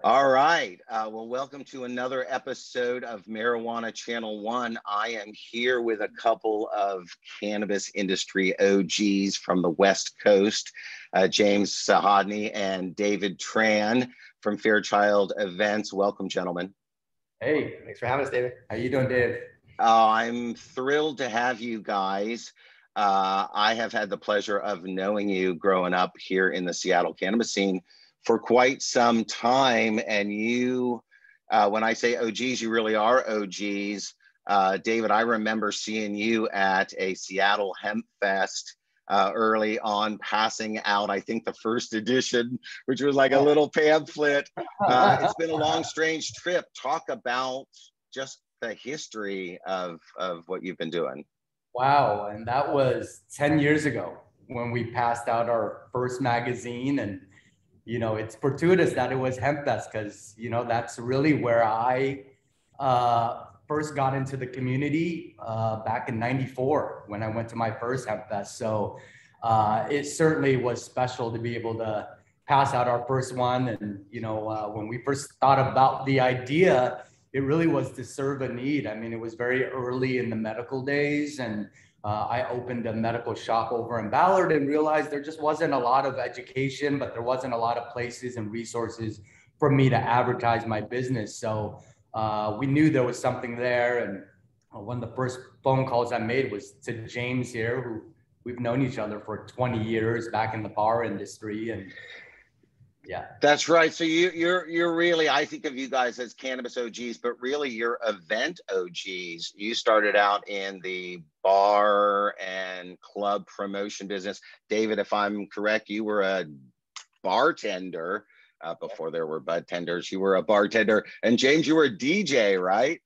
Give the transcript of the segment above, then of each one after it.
All right. Well, welcome to another episode of Marijuana Channel One. I am here with a couple of cannabis industry OGs from the West Coast, James Zachodni and David Tran from Fairchild Events. Welcome, gentlemen. Hey, thanks for having us, David. How you doing, Dave? I'm thrilled to have you guys. I have had the pleasure of knowing you growing up here in the Seattle cannabis scene for quite some time. And you, when I say OGs, you really are OGs. David, I remember seeing you at a Seattle Hemp Fest early on, passing out, I think, the first edition, which was like a little pamphlet. It's been a long, strange trip. Talk about just the history of what you've been doing. Wow, and that was 10 years ago when we passed out our first magazine. And it's fortuitous that it was Hemp Fest because that's really where I first got into the community back in '94 when I went to my first Hemp Fest. So it certainly was special to be able to pass out our first one. And when we first thought about the idea, it really was to serve a need. I mean, it was very early in the medical days, and I opened a medical shop over in Ballard and realized there just wasn't a lot of education, but there wasn't a lot of places and resources for me to advertise my business. So we knew there was something there. And one of the first phone calls I made was to James here, who we've known each other for 20 years back in the bar industry. And yeah, that's right. So you're really, I think of you guys as cannabis OGs, but really you're event OGs. You started out in the bar and club promotion business. David, if I'm correct, you were a bartender before there were bud tenders. You were a bartender, and James, you were a DJ, right?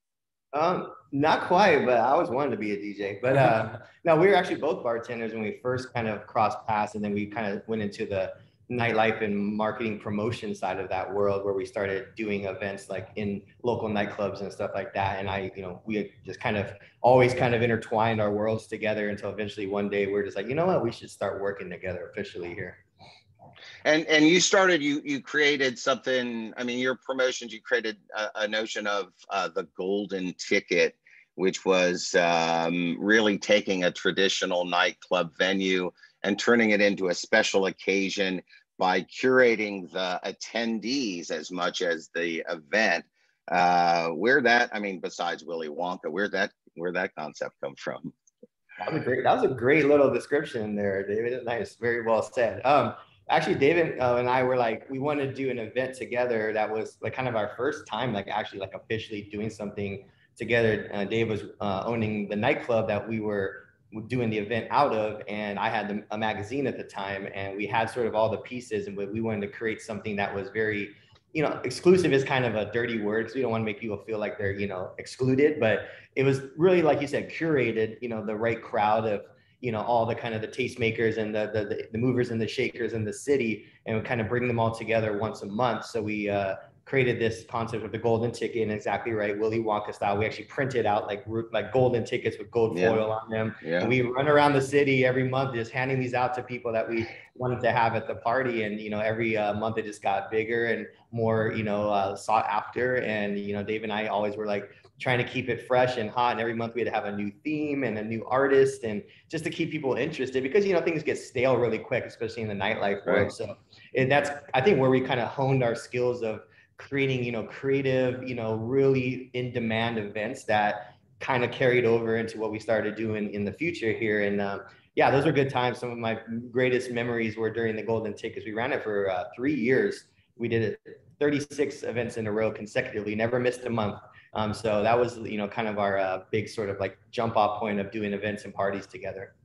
Not quite, but I always wanted to be a DJ. But no, we were actually both bartenders when we first kind of crossed paths, and then we kind of went into the nightlife and marketing promotion side of that world, where we started doing events like in local nightclubs and stuff like that. And we just kind of always kind of intertwined our worlds together until eventually one day we're just like, you know what, we should start working together officially here. And you started, you created something. I mean, your promotions, you created a notion of the golden ticket, which was really taking a traditional nightclub venue and turning it into a special occasion by curating the attendees as much as the event. I mean, besides Willy Wonka, where that concept come from? That was a great little description there, David. Nice, very well said. Actually, David and I were like, we wanted to do an event together that was like kind of our first time, like actually like officially doing something together. Dave was owning the nightclub that we were doing the event out of, and I had a magazine at the time, and we had sort of all the pieces, and we wanted to create something that was very, exclusive is kind of a dirty word, so we don't want to make people feel like they're, excluded, but it was really, like you said, curated, the right crowd of, all the kind of the tastemakers and the movers and the shakers in the city, and we kind of bring them all together once a month. So we created this concept of the golden ticket, and exactly right, Willy Wonka style. We actually printed out like golden tickets with gold foil on them. Yeah. And we run around the city every month just handing these out to people that we wanted to have at the party. And, every month it just got bigger and more, sought after. And, Dave and I always were like trying to keep it fresh and hot. And every month we had to have a new theme and a new artist, and just to keep people interested, because, things get stale really quick, especially in the nightlife world. So that's, I think, where we kind of honed our skills of creating, creative, really in demand events that kind of carried over into what we started doing in the future here. And yeah, those were good times. Some of my greatest memories were during the golden tickets. We ran it for 3 years. We did it 36 events in a row consecutively, never missed a month. So that was, kind of our big sort of like jump off point of doing events and parties together.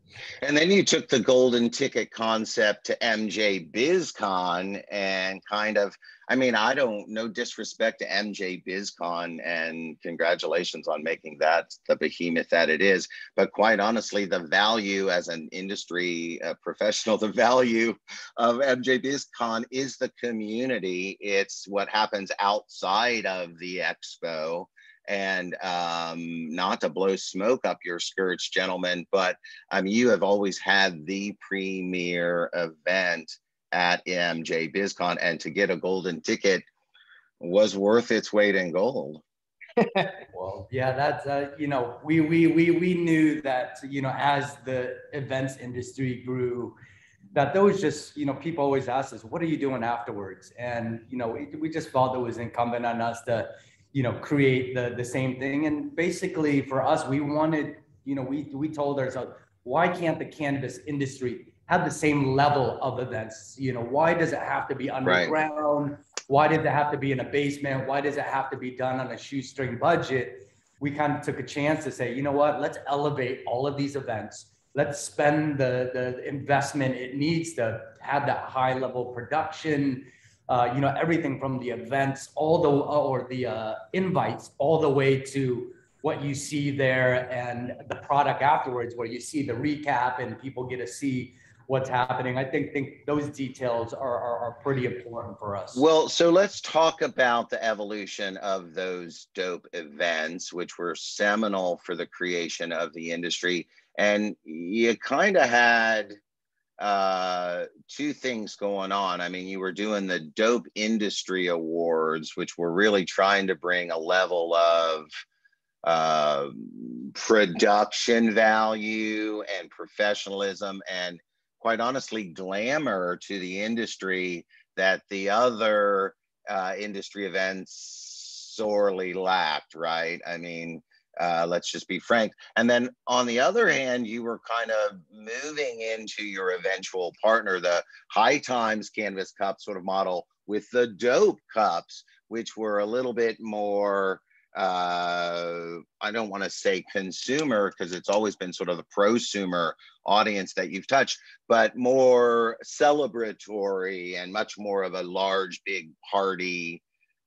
And then you took the golden ticket concept to MJ BizCon and kind of, I mean, no disrespect to MJ BizCon, and congratulations on making that the behemoth that it is. But quite honestly, the value as an industry professional, the value of MJ BizCon is the community. It's what happens outside of the expo. And not to blow smoke up your skirts, gentlemen, but you have always had the premier event at MJ BizCon, and to get a golden ticket was worth its weight in gold. Well, yeah, that's you know, we knew that, you know, as the events industry grew, that there was just, you know, people always ask us, what are you doing afterwards? And, you know, we just felt it was incumbent on us to, you know, create the same thing. And basically for us, we wanted, you know, we told ourselves, why can't the cannabis industry have the same level of events? You know, why does it have to be underground? Why does it have to be in a basement? Why does it have to be done on a shoestring budget? We kind of took a chance to say, you know what, let's elevate all of these events. Let's spend the investment it needs to have that high level production, you know, everything from the events, the invites, all the way to what you see there and the product afterwards, where you see the recap and people get to see what's happening. I think those details are pretty important for us. Well, so let's talk about the evolution of those dope events, which were seminal for the creation of the industry. And you kind of had two things going on. I mean, you were doing the Dope Industry Awards, which were really trying to bring a level of production value and professionalism and, quite honestly, glamour to the industry that the other industry events sorely lacked, right? I mean, let's just be frank. And then on the other hand, you were kind of moving into your eventual partner, the High Times Canvas Cup sort of model, with the Dope Cups, which were a little bit more, I don't want to say consumer, because it's always been sort of the prosumer audience that you've touched, but more celebratory and much more of a large, big party,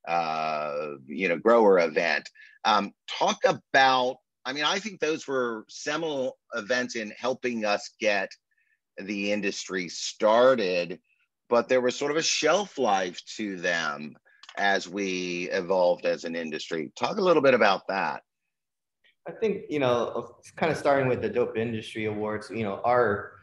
you know, grower event. Talk about, I mean, I think those were seminal events in helping us get the industry started, but there was sort of a shelf life to them as we evolved as an industry. Talk a little bit about that. I think, you know, kind of starting with the Dope Industry Awards, you know, our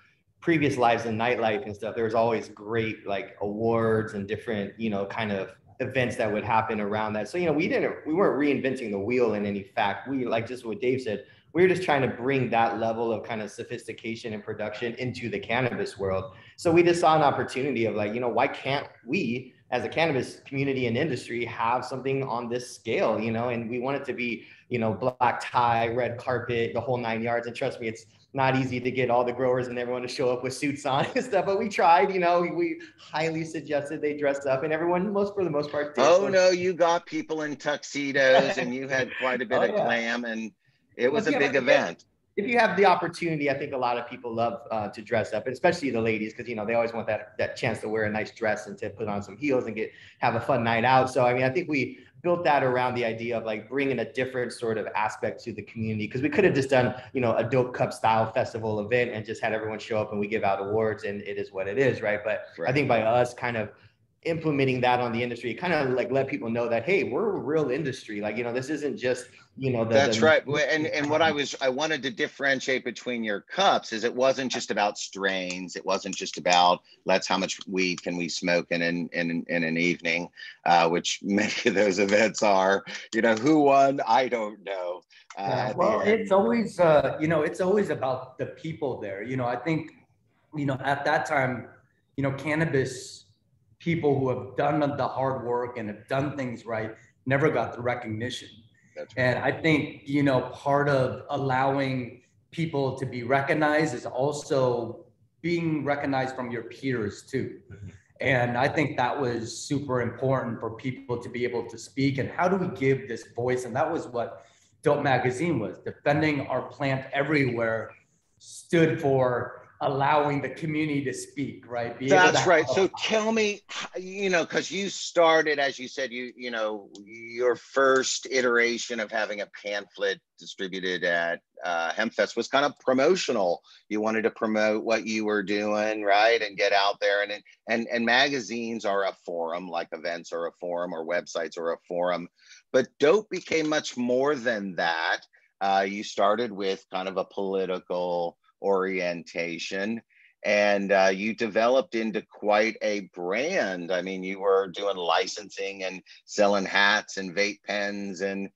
previous lives in nightlife and stuff, there was always great like awards and different, you know, kind of events that would happen around that. So, you know, we weren't reinventing the wheel in any fact. We, like just what Dave said, we were just trying to bring that level of kind of sophistication and production into the cannabis world. So we just saw an opportunity of like, you know, why can't we as a cannabis community and industry have something on this scale, you know? And we want it to be, you know, black tie, red carpet, the whole 9 yards. And trust me, it's not easy to get all the growers and everyone to show up with suits on and stuff, but we tried, you know, we highly suggested they dress up, and everyone, for the most part, did. Oh, no, you got people in tuxedos and you had quite a bit of glam, and it was a big event. If you have the opportunity, I think a lot of people love to dress up, especially the ladies, because, you know, they always want that chance to wear a nice dress and to put on some heels and have a fun night out. So, I mean, I think we built that around the idea of like bringing a different sort of aspect to the community, because we could have just done, you know, a Dope Cup style festival event and just had everyone show up and we give out awards and it is what it is, right? But I think by us kind of implementing that on the industry, kind of like let people know that, hey, we're a real industry. Like, you know, this isn't just, you know, that's right. And what I wanted to differentiate between your cups is it wasn't just about strains. It wasn't just about how much weed can we smoke in an evening, which many of those events are. You know, who won? I don't know. Well, it's always, you know, it's always about the people there. You know, I think, you know, at that time, you know, cannabis people who have done the hard work and have done things right never got the recognition. That's right. And I think, you know, part of allowing people to be recognized is also being recognized from your peers too. And I think that was super important for people to be able to speak. And how do we give this voice? And that was what Dope Magazine was. Defending Our Plant Everywhere stood for allowing the community to speak, right? That's right. So tell me, you know, because you started, as you said, you know, your first iteration of having a pamphlet distributed at HempFest was kind of promotional. You wanted to promote what you were doing, right, and get out there. And magazines are a forum, like events are a forum, or websites are a forum. But Dope became much more than that. You started with kind of a political orientation, and you developed into quite a brand. I mean, you were doing licensing and selling hats and vape pens and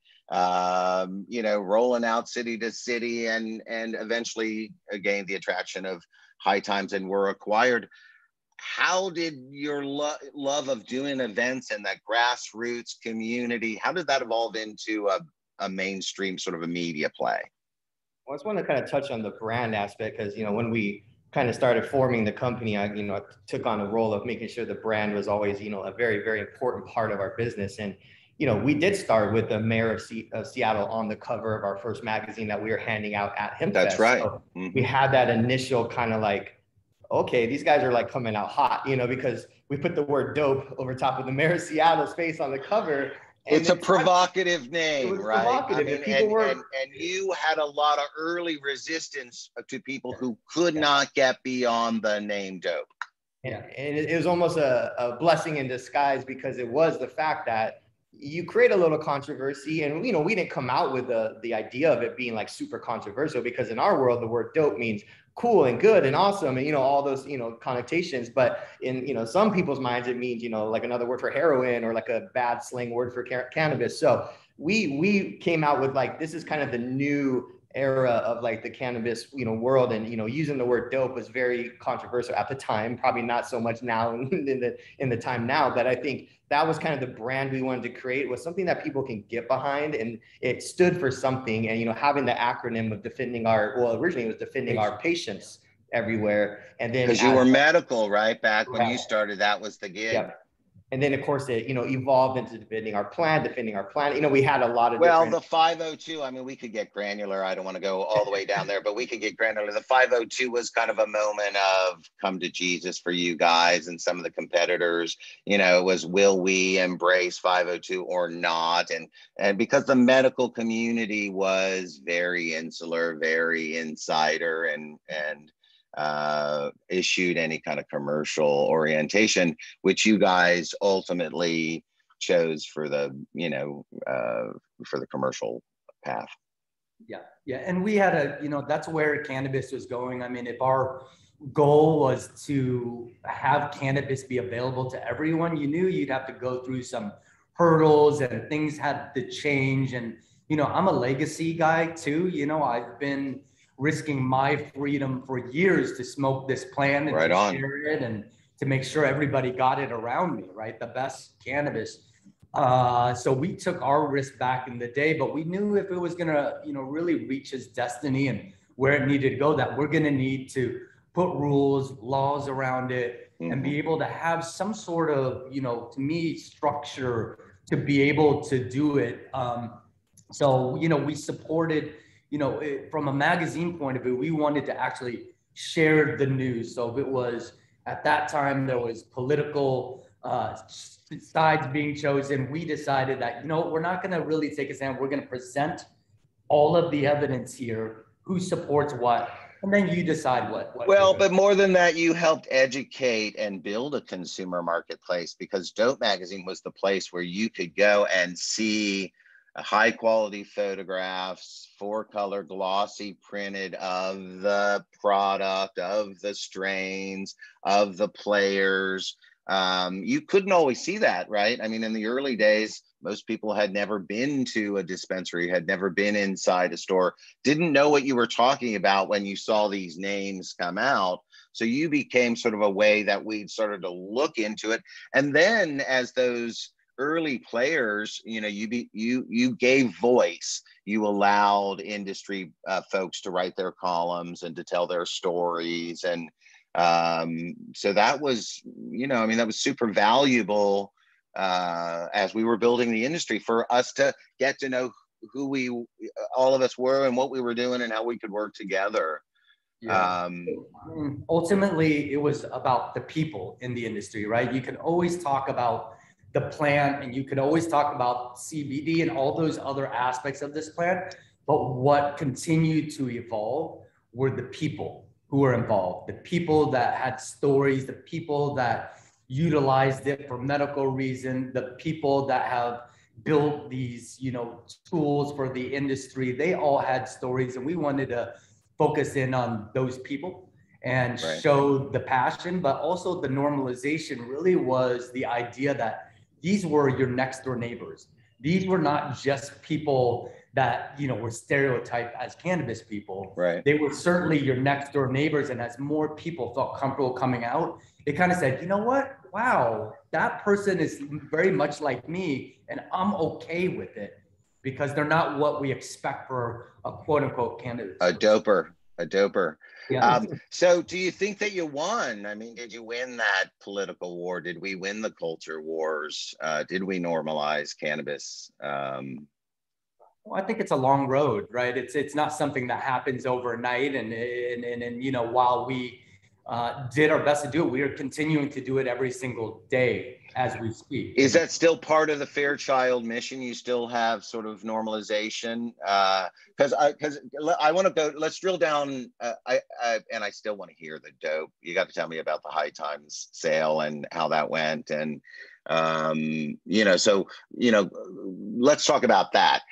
you know, rolling out city to city, and eventually gained the attraction of High Times and were acquired. How did your love of doing events and that grassroots community, how did that evolve into a mainstream sort of a media play? Well, I just want to kind of touch on the brand aspect, because, you know, when we kind of started forming the company, I, you know, took on a role of making sure the brand was always, you know, a very, very important part of our business. And, you know, we did start with the mayor of Seattle on the cover of our first magazine that we were handing out at HempFest. That's right. So we had that initial kind of like, okay, these guys are like coming out hot, you know, because we put the word dope over top of the mayor of Seattle's face on the cover. It's a provocative name, right? Provocative. I mean, and you had a lot of early resistance to people who could not get beyond the name dope. Yeah, and it was almost a blessing in disguise, because it was the fact that you create a little controversy, and, you know, we didn't come out with the idea of it being like super controversial, because in our world, the word dope means cool and good and awesome and, you know, all those, you know, connotations. But in, you know, some people's minds, it means, you know, like another word for heroin or like a bad slang word for cannabis. So we came out with like, this is kind of the new era of like the cannabis, you know, world. And, you know, using the word dope was very controversial at the time, probably not so much now in the time now, but I think that was kind of the brand we wanted to create, was something that people can get behind, and it stood for something. And, you know, having the acronym of defending our, well, originally it was defending our patients everywhere. And then, because you were medical, right? Back when you started, that was the gig. Yep. And then, of course, it, you know, evolved into defending our planet. You know, we had a lot of the 502, I mean, we could get granular. I don't want to go all the way down there, but we could get granular. The 502 was kind of a moment of come to Jesus for you guys and some of the competitors. You know, it was, will we embrace 502 or not? And because the medical community was very insular, very insider, and issued any kind of commercial orientation, which you guys ultimately chose for the, you know, for the commercial path. Yeah. And we had you know, that's where cannabis was going. I mean, if our goal was to have cannabis be available to everyone, you knew you'd have to go through some hurdles and things had to change. And, you know, I'm a legacy guy too. You know, I've been risking my freedom for years to smoke this plant and share it, and to make sure everybody got it around me, right? The best cannabis. So we took our risk back in the day, but we knew if it was gonna, you know, really reach its destiny and where it needed to go, that we're gonna need to put rules, laws around it, and be able to have some sort of, you know, to me, structure to be able to do it. So, you know, we supported, you know, from a magazine point of view, we wanted to actually share the news. So if it was, at that time, there was political sides being chosen, we decided that, you know, we're not going to really take a stand. We're going to present all of the evidence here, who supports what, and then you decide what. Well, but more than that, you helped educate and build a consumer marketplace, because Dope Magazine was the place where you could go and see high quality photographs, 4-color glossy printed of the product, of the strains, of the players. You couldn't always see that, right? I mean, in the early days, most people had never been to a dispensary, had never been inside a store, didn't know what you were talking about when you saw these names come out. So you became sort of a way that we started to look into it. And then as those early players, you know, you gave voice, you allowed industry folks to write their columns and to tell their stories. And so that was, you know, I mean, that was super valuable as we were building the industry, for us to get to know who all of us were and what we were doing and how we could work together. Yeah. Ultimately, it was about the people in the industry, right? You can always talk about the plant, and you could always talk about CBD and all those other aspects of this plant, but what continued to evolve were the people who were involved, the people that had stories, the people that utilized it for medical reason, the people that have built these, you know, tools for the industry. They all had stories, and we wanted to focus in on those people and Right. showed the passion, but also the normalization really was the idea that these were your next door neighbors. These were not just people that, you know, were stereotyped as cannabis people. Right. They were certainly your next door neighbors. And as more people felt comfortable coming out, it kind of said, you know what? Wow, that person is very much like me, and I'm okay with it because they're not what we expect for a quote unquote cannabis. A doper. Yeah. So do you think that you won? I mean, did you win that political war? Did we win the culture wars? Did we normalize cannabis? Well, I think it's a long road, right? It's not something that happens overnight. And you know, while we did our best to do it, we are continuing to do it every single day as we speak. Is that still part of the Fairchild mission? You still have sort of normalization? Because I want to go. Let's drill down. And I still want to hear the dope. You got to tell me about the High Times sale and how that went, and you know, so, you know, let's talk about that.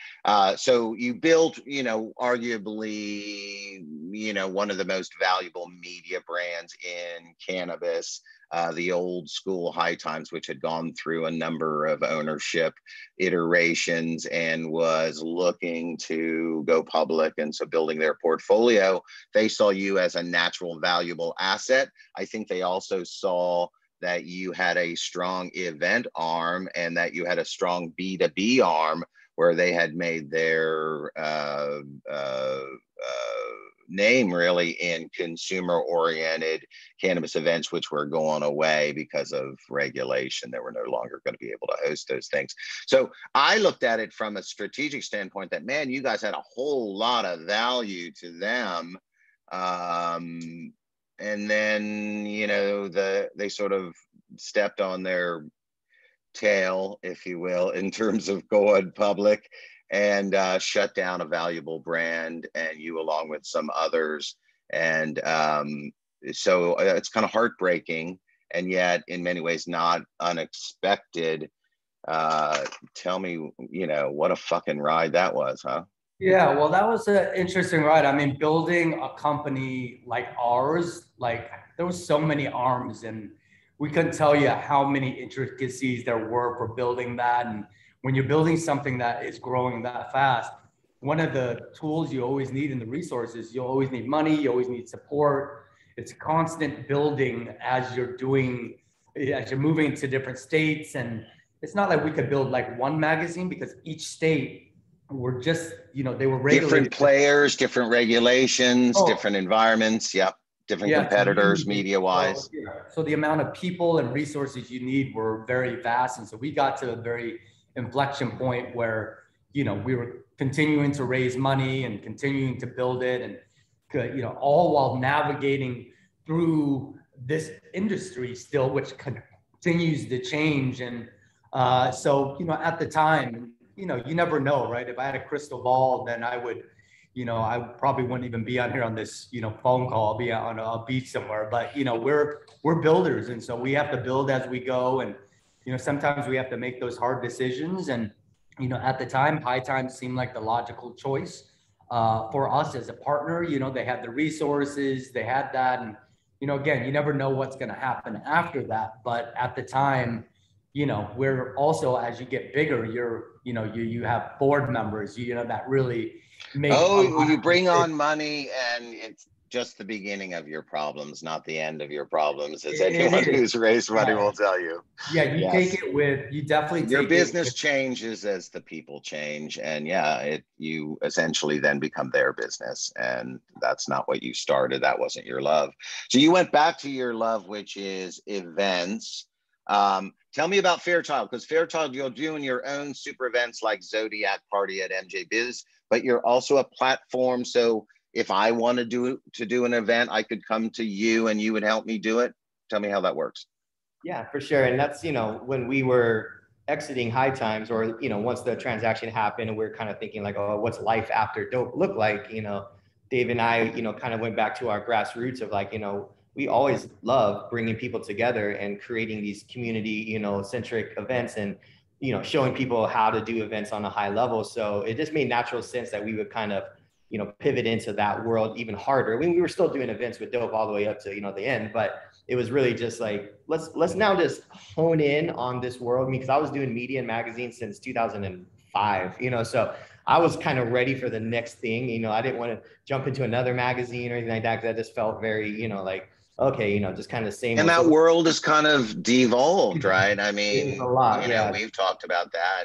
So you built, you know, arguably, you know, one of the most valuable media brands in cannabis, the old school High Times, which had gone through a number of ownership iterations and was looking to go public. And so building their portfolio, they saw you as a natural, valuable asset. I think they also saw that you had a strong event arm and that you had a strong B2B arm where they had made their name really in consumer-oriented cannabis events, which were going away because of regulation. They were no longer going to be able to host those things. So I looked at it from a strategic standpoint that, man, you guys had a whole lot of value to them. And then, you know, they sort of stepped on their tail, if you will, in terms of going public and shut down a valuable brand, and you along with some others. And so it's kind of heartbreaking, and yet in many ways not unexpected. Tell me, you know, what a fucking ride that was, huh? Yeah, well, that was an interesting ride. I mean, building a company like ours, like there was so many arms, and we couldn't tell you how many intricacies there were for building that. And when you're building something that is growing that fast, one of the tools you always need in the resources, you always need money, you always need support. It's constant building as you're moving into different states. And it's not like we could build like one magazine, because each state were just, you know, they were regulated. Different players, different regulations, different environments. Yep. Different competitors, media-wise. So the amount of people and resources you need were very vast. And so we got to a very inflection point where, you know, we were continuing to raise money and continuing to build it, and, you know, all while navigating through this industry still, which continues to change. And so, you know, at the time, you know, you never know, right? If I had a crystal ball, then I would, you know, I probably wouldn't even be on here on this, you know, phone call. I'll be on a beach somewhere. But, you know, we're builders. And so we have to build as we go. And, you know, sometimes we have to make those hard decisions. And, you know, at the time, High Times seemed like the logical choice for us as a partner. You know, they had the resources, they had that. And, you know, again, you never know what's going to happen after that. But at the time, you know, we're also, as you get bigger, you have board members, you know, that really make. Oh, you bring on money, and it's just the beginning of your problems, not the end of your problems, as anyone who's raised money will tell you. Yeah, you take it with, you definitely your business changes as the people change, and you essentially then become their business, and that's not what you started. That wasn't your love. So you went back to your love, which is events. Tell me about Fairchild, because Fairchild, you're doing your own super events like Zodiac Party at MJ Biz, but you're also a platform. So if I want to do an event, I could come to you and you would help me do it. Tell me how that works. Yeah, for sure. And that's, you know, when we were exiting High Times, or, you know, once the transaction happened and we're kind of thinking like, oh, what's life after dope look like? You know, Dave and I, you know, kind of went back to our grassroots of like, you know, we always love bringing people together and creating these community, you know, centric events, and, you know, showing people how to do events on a high level. So it just made natural sense that we would kind of, pivot into that world even harder. I mean, we were still doing events with dope all the way up to, the end, but it was really just like, let's now just hone in on this world. Because I was doing media and magazines since 2005, so I was kind of ready for the next thing. I didn't want to jump into another magazine or anything like that, because that just felt very, like, okay, just kind of same. And that world is kind of devolved, right? I mean, a lot, we've talked about that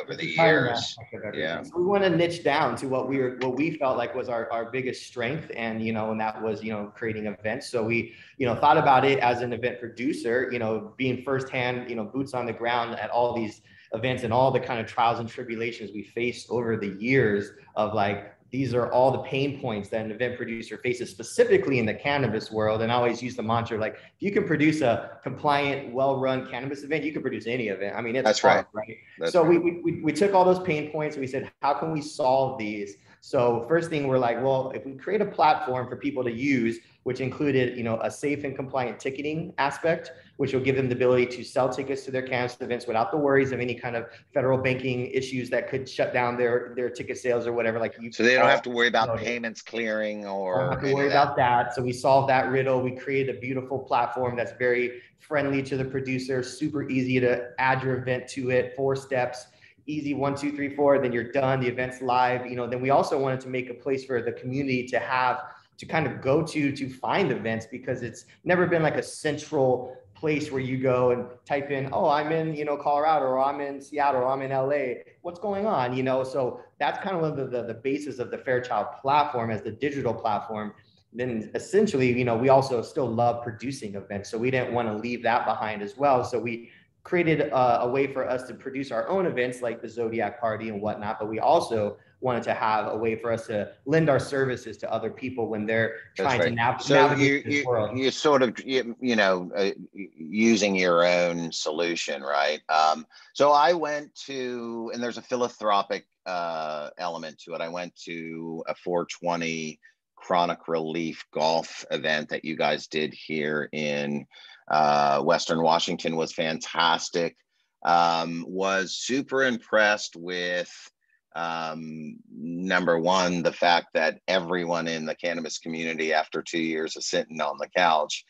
over the years. Yeah. So we want to niche down to what we felt like was our biggest strength, and and that was creating events. So we thought about it as an event producer, being firsthand, boots on the ground at all these events and all the kind of trials and tribulations we faced over the years of like, these are all the pain points that an event producer faces, specifically in the cannabis world. And I always use the mantra, like, if you can produce a compliant, well-run cannabis event, you can produce any event. I mean, it's hard, right? So we took all those pain points and we said, how can we solve these? So first thing, we're like, well, if we create a platform for people to use, which included, a safe and compliant ticketing aspect, which will give them the ability to sell tickets to their cannabis events without the worries of any kind of federal banking issues that could shut down their ticket sales or whatever. So they don't have to worry about payments clearing or don't have to worry about that. So we solved that riddle. We created a beautiful platform that's very friendly to the producer, super easy to add your event to it, 4 steps. Easy, 1, 2, 3, 4, then you're done. The event's live. Then we also wanted to make a place for the community to kind of go to find events, because it's never been like a central place where you go and type in, oh, I'm in, Colorado, or I'm in Seattle, or I'm in LA. What's going on? So that's kind of one of the basis of the Fairchild platform as the digital platform. Then essentially, we also still love producing events. So we didn't want to leave that behind as well. So we created a way for us to produce our own events like the Zodiac party and whatnot, but we also wanted to have a way for us to lend our services to other people when they're trying to navigate this world. You sort of, using your own solution, right? So I went to, and there's a philanthropic element to it. I went to a 420 chronic relief golf event that you guys did here in Western Washington. Was fantastic. Was super impressed with number one, the fact that everyone in the cannabis community after 2 years of sitting on the couch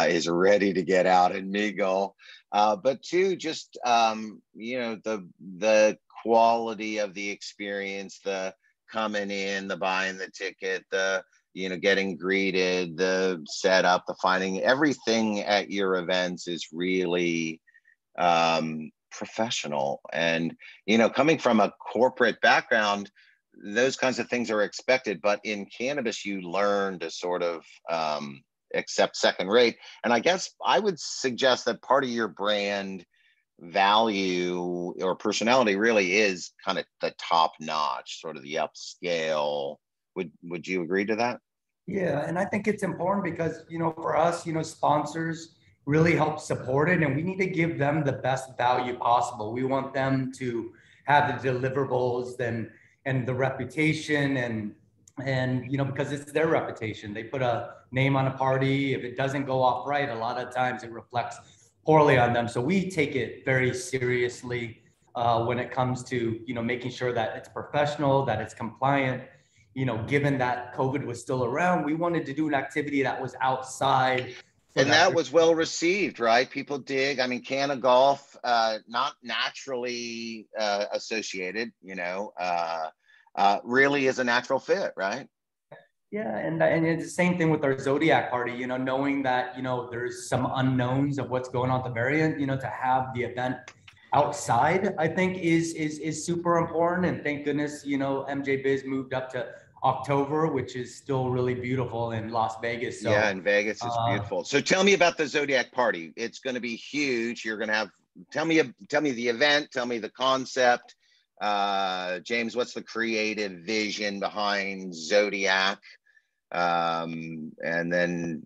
is ready to get out and mingle. But two, just the quality of the experience, the coming in, the buying the ticket, the getting greeted, the setup, the finding, everything at your events is really professional. And coming from a corporate background, those kinds of things are expected, but in cannabis you learn to sort of accept second rate. And I guess I would suggest that part of your brand value or personality really is kind of the top notch, sort of the upscale. Would you agree to that? Yeah, and I think it's important because for us, sponsors really help support it, and we need to give them the best value possible. We want them to have the deliverables and the reputation and because it's their reputation. They put a name on a party. If it doesn't go off right, a lot of times it reflects poorly on them. So we take it very seriously when it comes to making sure that it's professional, that it's compliant. Given that COVID was still around, we wanted to do an activity that was outside. And that was well received, right? People dig. I mean, Canna Golf, not naturally associated, really is a natural fit, right? Yeah, and it's the same thing with our Zodiac party, knowing that, there's some unknowns of what's going on at the very end, to have the event outside, I think is super important. And thank goodness, MJ Biz moved up to October, which is still really beautiful in Las Vegas. So, yeah, in Vegas is beautiful. So tell me about the Zodiac party. It's going to be huge. You're going to have, tell me the event, tell me the concept. James, what's the creative vision behind Zodiac? And then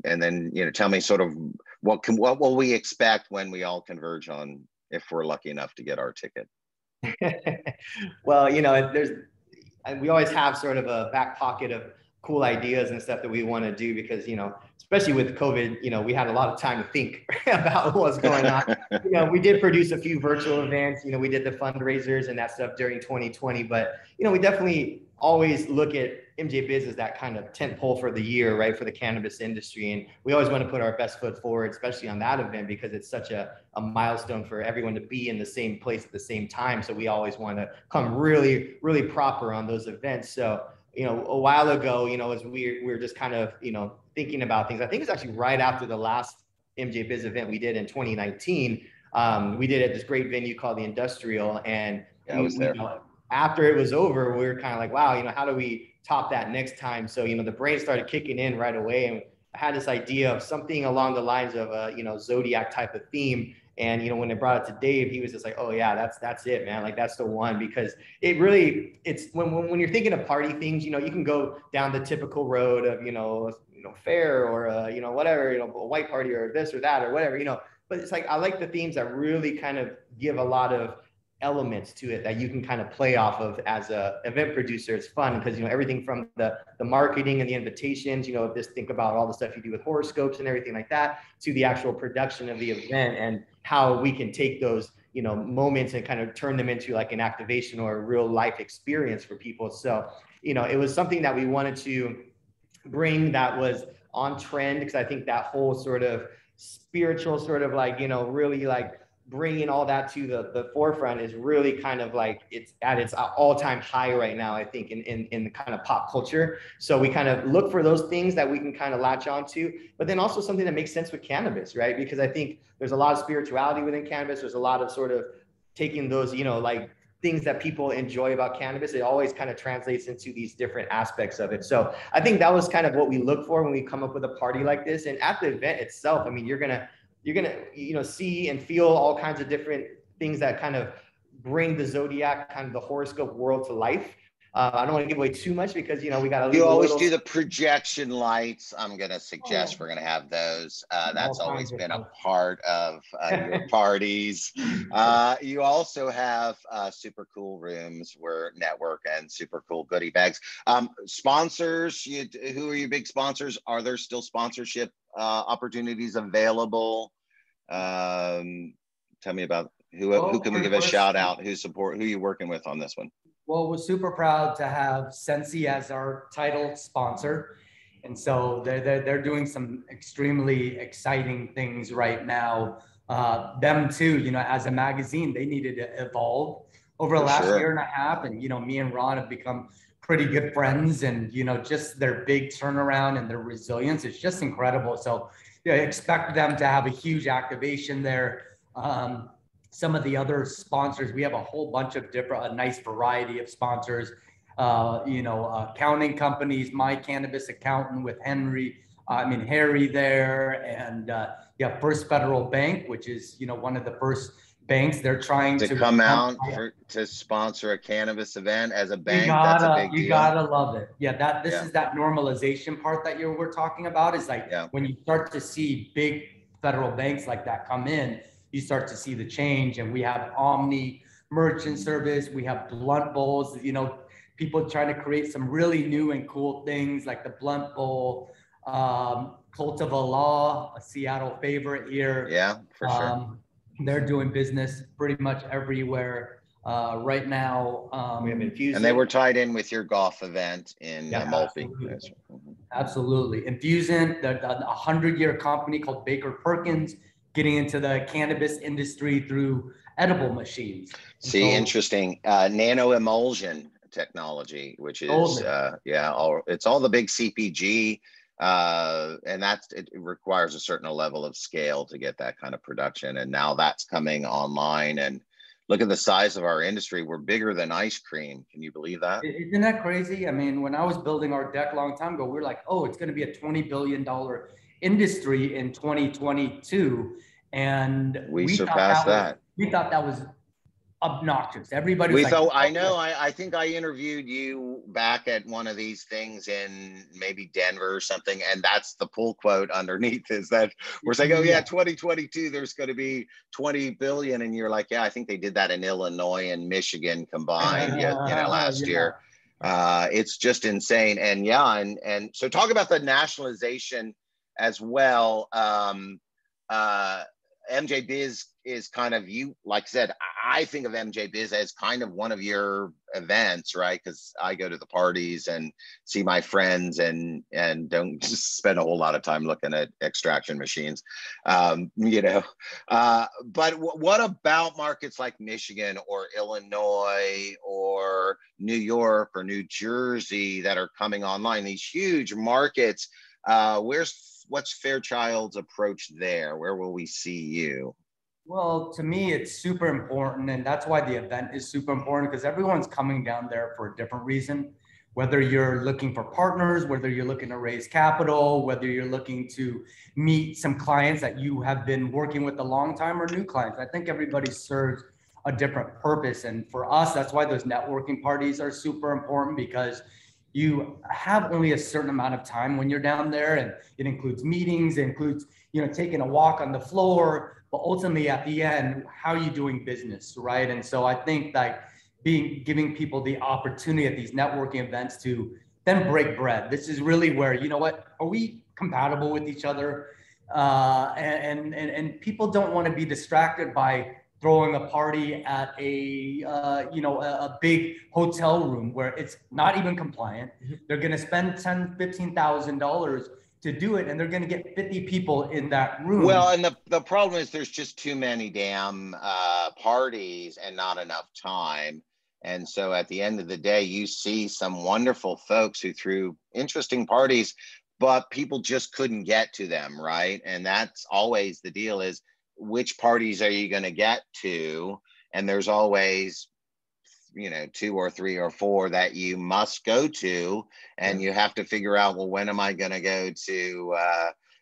tell me sort of what will we expect when we all converge on, if we're lucky enough to get our ticket. Well, we always have sort of a back pocket of cool ideas and stuff that we want to do, because, you know, especially with COVID, you know, we had a lot of time to think about what's going on. You know, we did produce a few virtual events, you know, we did the fundraisers and that stuff during 2020, but, you know, we definitely always look at MJ Biz as that kind of tent pole for the year, right, for the cannabis industry. And we always want to put our best foot forward, especially on that event, because it's such a milestone for everyone to be in the same place at the same time. So we always want to come really, really proper on those events. So, you know, a while ago, you know, as we were just kind of, you know, thinking about things, I think it's actually right after the last MJ Biz event we did in 2019. We did at this great venue called the Industrial. And I was there. You know, after it was over, we were kind of like, wow, you know, how do we top that next time? So, you know, the brain started kicking in right away. And I had this idea of something along the lines of a, you know, Zodiac type of theme. And, you know, when they brought it to Dave, he was just like, oh yeah, that's it, man. Like, that's the one, because it really, it's when you're thinking of party things, you know, you can go down the typical road of, you know, fair or, you know, whatever, you know, a white party or this or that or whatever, you know, but it's like, I like the themes that really kind of give a lot of elements to it that you can kind of play off of as a event producer. It's fun because, you know, everything from the marketing and the invitations, you know, just think about all the stuff you do with horoscopes and everything like that, to the actual production of the event and how we can take those, you know, moments and kind of turn them into like an activation or a real life experience for people. So, you know, it was something that we wanted to bring that was on trend, because I think that whole sort of spiritual sort of like, you know, really like bringing all that to the forefront is really kind of like, it's at its all-time high right now, I think, in the kind of pop culture. So we kind of look for those things that we can kind of latch onto, but then also something that makes sense with cannabis, right? Because I think there's a lot of spirituality within cannabis. There's a lot of sort of taking those, you know, like things that people enjoy about cannabis. It always kind of translates into these different aspects of it. So I think that was kind of what we look for when we come up with a party like this. And at the event itself, I mean, you're gonna, you know, see and feel all kinds of different things that kind of bring the Zodiac, kind of the horoscope world to life. I don't want to give away too much because, you know, we got to. You always do the projection lights. I'm going to suggest we're going to have those. That's always been a part of your parties. You also have super cool rooms where network and super cool goodie bags. Sponsors, who are your big sponsors? Are there still sponsorship opportunities available? Tell me about who can we give a shout out? Who you working with on this one? Well, we're super proud to have Sensi as our title sponsor. And so they're doing some extremely exciting things right now. Them too, you know, as a magazine, they needed to evolve over the last year and a half. And, you know, me and Ron have become pretty good friends, and, you know, just their big turnaround and their resilience is just incredible. So yeah, expect them to have a huge activation there. Some of the other sponsors, we have a whole bunch of different, a nice variety of sponsors, you know, accounting companies, My Cannabis Accountant with Harry there. And yeah, First Federal Bank, which is, you know, one of the first banks. They're trying to come out to sponsor a cannabis event as a bank. That's a big deal. You gotta love it. Yeah, this is that normalization part that we're talking about, is like when you start to see big federal banks like that come in, you start to see the change. And we have Omni Merchant Service, we have Blunt Bowls, you know, people trying to create some really new and cool things like the Blunt Bowl, Cult of Allah, a Seattle favorite here. Yeah, for sure. They're doing business pretty much everywhere right now. We have Infusing. And they were tied in with your golf event in Mulphy. Absolutely. Infusing, the 100-year company called Baker Perkins, getting into the cannabis industry through edible machines. See, interesting. Nano emulsion technology, which is, it's all the big CPG. And it requires a certain level of scale to get that kind of production. And now that's coming online. And look at the size of our industry. We're bigger than ice cream. Can you believe that? Isn't that crazy? I mean, when I was building our deck a long time ago, we were like, oh, it's going to be a $20 billion industry in 2022. And we surpassed that. We thought that was obnoxious. Everybody was I think I interviewed you back at one of these things in maybe Denver or something, and that's the pull quote underneath, is that we're saying, 2022 there's going to be 20 billion, and you're like, I think they did that in Illinois and Michigan combined last year. It's just insane. And yeah, and so talk about the nationalization as well. MJ Biz is kind of, you, like I said, I think of MJ Biz as kind of one of your events, right? Because I go to the parties and see my friends and don't spend a whole lot of time looking at extraction machines, you know. But what about markets like Michigan or Illinois or New York or New Jersey that are coming online? These huge markets. What's Fairchild's approach there? Where will we see you? Well, to me, it's super important. And that's why the event is super important, because everyone's coming down there for a different reason. Whether you're looking for partners, whether you're looking to raise capital, whether you're looking to meet some clients that you have been working with a long time, or new clients. I think everybody serves a different purpose. And for us, that's why those networking parties are super important, because you have only a certain amount of time when you're down there, and it includes meetings, it includes, you know, taking a walk on the floor, but ultimately at the end, how are you doing business, right? And so I think like giving people the opportunity at these networking events to then break bread. This is really where, you know what, are we compatible with each other? And people don't want to be distracted by throwing a party at a big hotel room where it's not even compliant. They're going to spend $10,000-$15,000 to do it, and they're going to get 50 people in that room. Well, and the problem is there's just too many damn parties and not enough time. And so at the end of the day, you see some wonderful folks who threw interesting parties, but people just couldn't get to them, right? And that's always the deal, is which parties are you going to get to? And there's always, you know, 2 or 3 or 4 that you must go to, and you have to figure out, well, when am I going to go to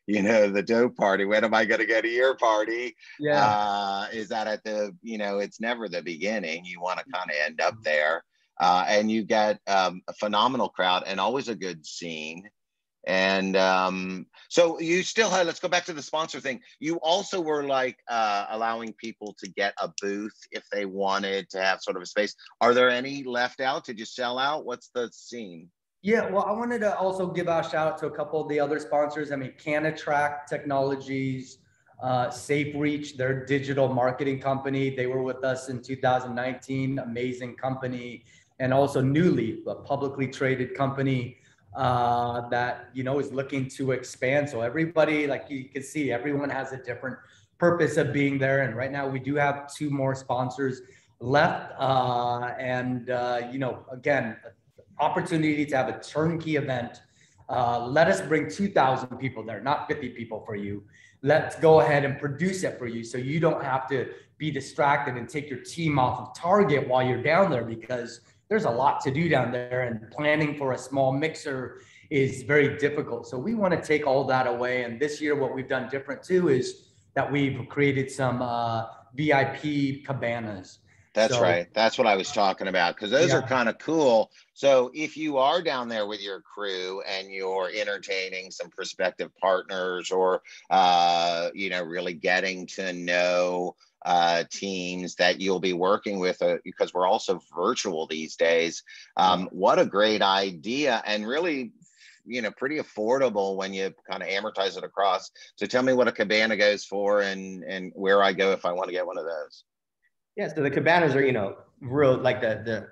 you know, the dope party? When am I going to go to your party? Is that at the, you know, it's never the beginning. You want to kind of end up there, and you get a phenomenal crowd and always a good scene. And so you still had, let's go back to the sponsor thing. You also were like allowing people to get a booth if they wanted to have sort of a space. Are there any left out? Did you sell out? What's the scene? Yeah, well, I wanted to also give a shout out to a couple of the other sponsors. I mean, Canatrack Technologies, Safe Reach, their digital marketing company. They were with us in 2019, amazing company. And also New Leaf, a publicly traded company that, you know, is looking to expand. So everybody, like you can see, everyone has a different purpose of being there. And right now we do have 2 more sponsors left. You know, again, opportunity to have a turnkey event. Let us bring 2,000 people there, not 50 people for you. Let's go ahead and produce it for you, so you don't have to be distracted and take your team off of target while you're down there, because there's a lot to do down there, and planning for a small mixer is very difficult. So we want to take all that away. And this year, what we've done different too is that we've created some VIP cabanas. That's right. That's what I was talking about, because those are kind of cool. So if you are down there with your crew and you're entertaining some prospective partners, or, you know, really getting to know teams that you'll be working with, because we're also virtual these days. What a great idea, and really, you know, pretty affordable when you kind of amortize it across. So tell me what a cabana goes for, and where I go if I want to get one of those. Yeah, so the cabanas are, you know, real like the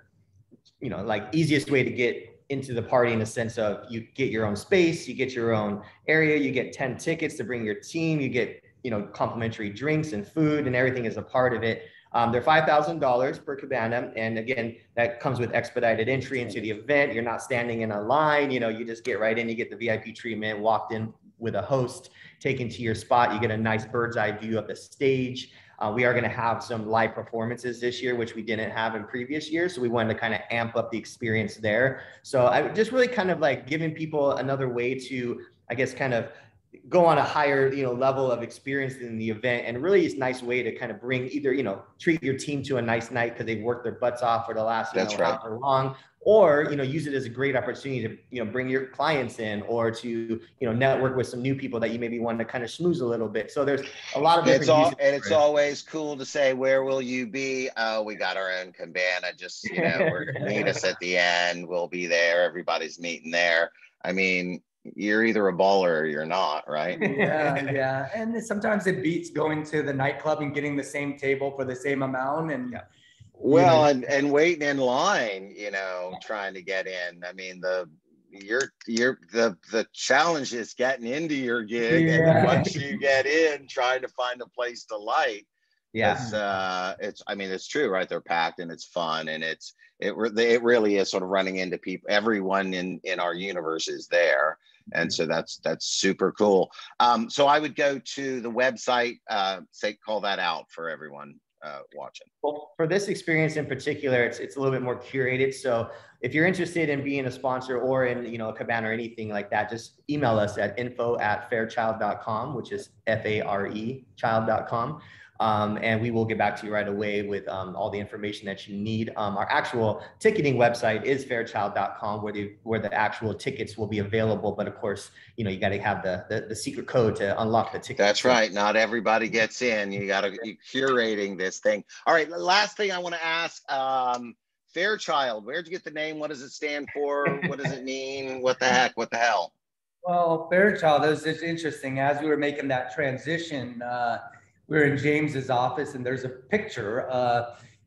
you know, like easiest way to get into the party, in the sense of you get your own space, you get your own area, you get 10 tickets to bring your team, you get, you know, complimentary drinks and food, and everything is a part of it. They're $5,000 per cabana. And again, that comes with expedited entry into the event. You're not standing in a line, you know, you just get right in, you get the VIP treatment, walked in with a host, taken to your spot. You get a nice bird's eye view of the stage. We are going to have some live performances this year, which we didn't have in previous years. So we wanted to kind of amp up the experience there. So I just really kind of like giving people another way to, I guess, kind of go on a higher, level of experience in the event. And really it's a nice way to kind of bring either, treat your team to a nice night because they've worked their butts off for the last, however long, or, use it as a great opportunity to, bring your clients in, or to, network with some new people that you maybe want to kind of schmooze a little bit. So there's a lot of different uses. And it's always cool to say, where will you be? Oh, we got our own cabana. Just, meet us at the end. We'll be there. Everybody's meeting there. I mean, you're either a baller or you're not, right? Yeah. And sometimes it beats going to the nightclub and getting the same table for the same amount. And well, and waiting in line, trying to get in. I mean, the challenge is getting into your gig, and once you get in, trying to find a place to light. It's true, right? They're packed and it's fun, and it really is sort of running into people. Everyone in our universe is there. And so that's super cool. So I would go to the website, call that out for everyone watching. Well, for this experience in particular, it's a little bit more curated. So if you're interested in being a sponsor or in, a cabana or anything like that, just email us at info@farechild.com, which is FARE child.com. And we will get back to you right away with all the information that you need. Our actual ticketing website is farechild.com, where the actual tickets will be available. But of course, you got to have the secret code to unlock the ticket. That's right. Not everybody gets in. You got to be curating this thing. All right. The last thing I want to ask, Farechild, where'd you get the name? What does it stand for? What does it mean? What the heck? What the hell? Well, Farechild, it was just interesting. As we were making that transition, we were in James's office, and there's a picture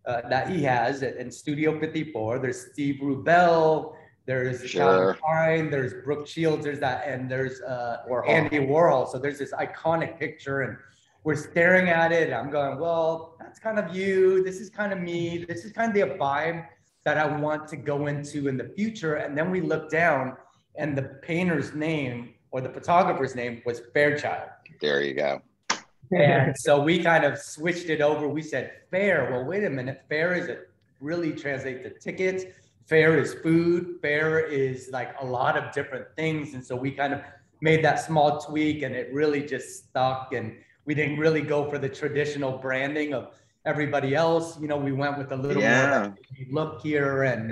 that he has in Studio 54. There's Steve Rubell, there's Calvin Klein, there's Brooke Shields, there's that, and there's Andy Warhol. So there's this iconic picture, and we're staring at it. I'm going, well, that's kind of you. This is kind of me. This is kind of the vibe that I want to go into in the future. And then we look down, and the painter's name or the photographer's name was Farechild. There you go. And so we kind of switched it over. We said fare. Well, wait a minute. Fare is it really translates to tickets. Fare is food. Fare is like a lot of different things. And so we kind of made that small tweak, and it really just stuck. And we didn't really go for the traditional branding of everybody else. We went with a little more look here, and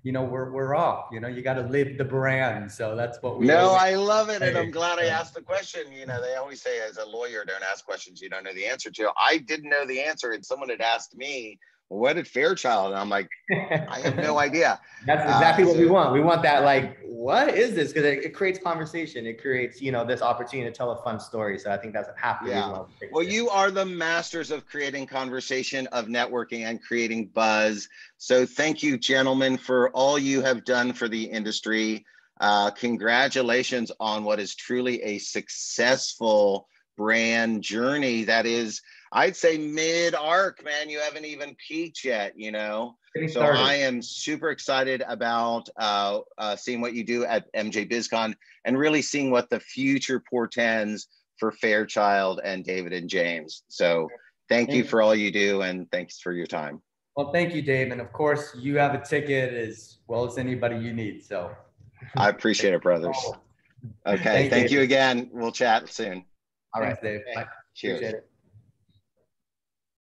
we're off. You got to live the brand. So that's what we. No, I love it, and I'm glad I asked the question. They always say, as a lawyer, don't ask questions you don't know the answer to. I didn't know the answer, and someone had asked me, well, what did Farechild? And I'm like, I have no idea. That's exactly what we want. We want that, like, what is this? Because it creates conversation. It creates, this opportunity to tell a fun story. So I think that's half the reason. Well, you are the masters of creating conversation, of networking, and creating buzz. So thank you, gentlemen, for all you have done for the industry. Congratulations on what is truly a successful brand journey that is, I'd say, mid-arc, man. You haven't even peaked yet, So I am super excited about seeing what you do at MJ BizCon, and really seeing what the future portends for Farechild and David and James. So thank you for all you do, and thanks for your time. Well, thank you, Dave. And of course, you have a ticket as well as anybody you need. So I appreciate it, brothers. Okay, thank you again. We'll chat soon. All right, Dave. Bye. Cheers.